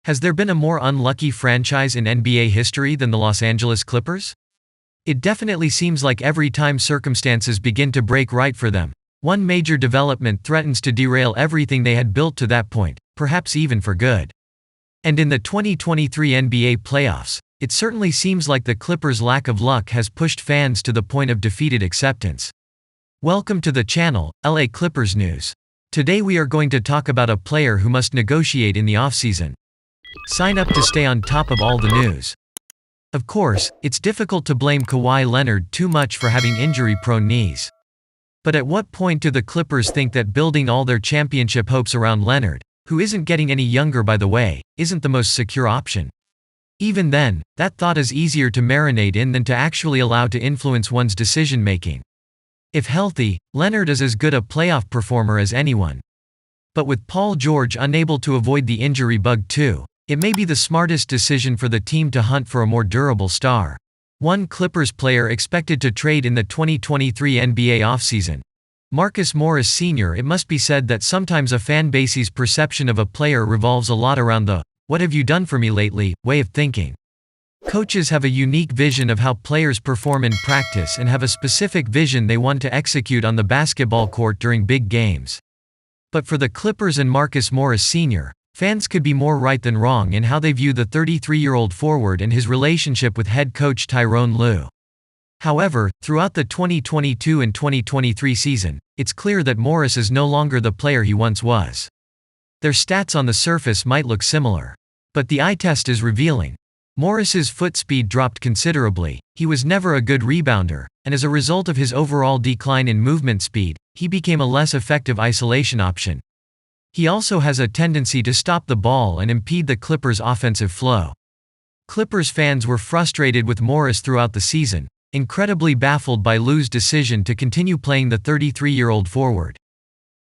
Has there been a more unlucky franchise in NBA history than the Los Angeles Clippers? It definitely seems like every time circumstances begin to break right for them, one major development threatens to derail everything they had built to that point, perhaps even for good. And in the 2023 NBA playoffs, it certainly seems like the Clippers' lack of luck has pushed fans to the point of defeated acceptance. Welcome to the channel, LA Clippers News. Today we are going to talk about a player who must negotiate in the offseason. Sign up to stay on top of all the news. Of course, it's difficult to blame Kawhi Leonard too much for having injury-prone knees. But at what point do the Clippers think that building all their championship hopes around Leonard, who isn't getting any younger by the way, isn't the most secure option? Even then, that thought is easier to marinate in than to actually allow to influence one's decision-making. If healthy, Leonard is as good a playoff performer as anyone. But with Paul George unable to avoid the injury bug too, it may be the smartest decision for the team to hunt for a more durable star. One Clippers player expected to trade in the 2023 NBA offseason. Marcus Morris Sr. It must be said that sometimes a fan base's perception of a player revolves a lot around the "what have you done for me lately" way of thinking. Coaches have a unique vision of how players perform in practice and have a specific vision they want to execute on the basketball court during big games. But for the Clippers and Marcus Morris Sr., fans could be more right than wrong in how they view the 33-year-old forward and his relationship with head coach Tyronn Lue. However, throughout the 2022 and 2023 season, it's clear that Morris is no longer the player he once was. Their stats on the surface might look similar, but the eye test is revealing. Morris's foot speed dropped considerably, he was never a good rebounder, and as a result of his overall decline in movement speed, he became a less effective isolation option. He also has a tendency to stop the ball and impede the Clippers' offensive flow. Clippers fans were frustrated with Morris throughout the season, incredibly baffled by Lue's decision to continue playing the 33-year-old forward.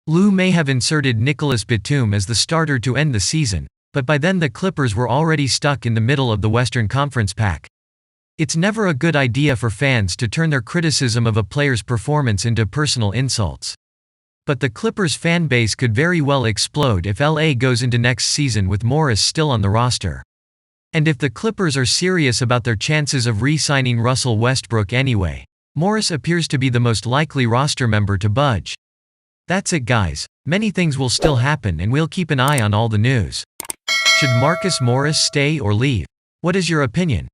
Lue may have inserted Nicolas Batum as the starter to end the season, but by then the Clippers were already stuck in the middle of the Western Conference pack. It's never a good idea for fans to turn their criticism of a player's performance into personal insults. But the Clippers fan base could very well explode if LA goes into next season with Morris still on the roster. And if the Clippers are serious about their chances of re-signing Russell Westbrook anyway, Morris appears to be the most likely roster member to budge. That's it guys, many things will still happen and we'll keep an eye on all the news. Should Marcus Morris stay or leave? What is your opinion?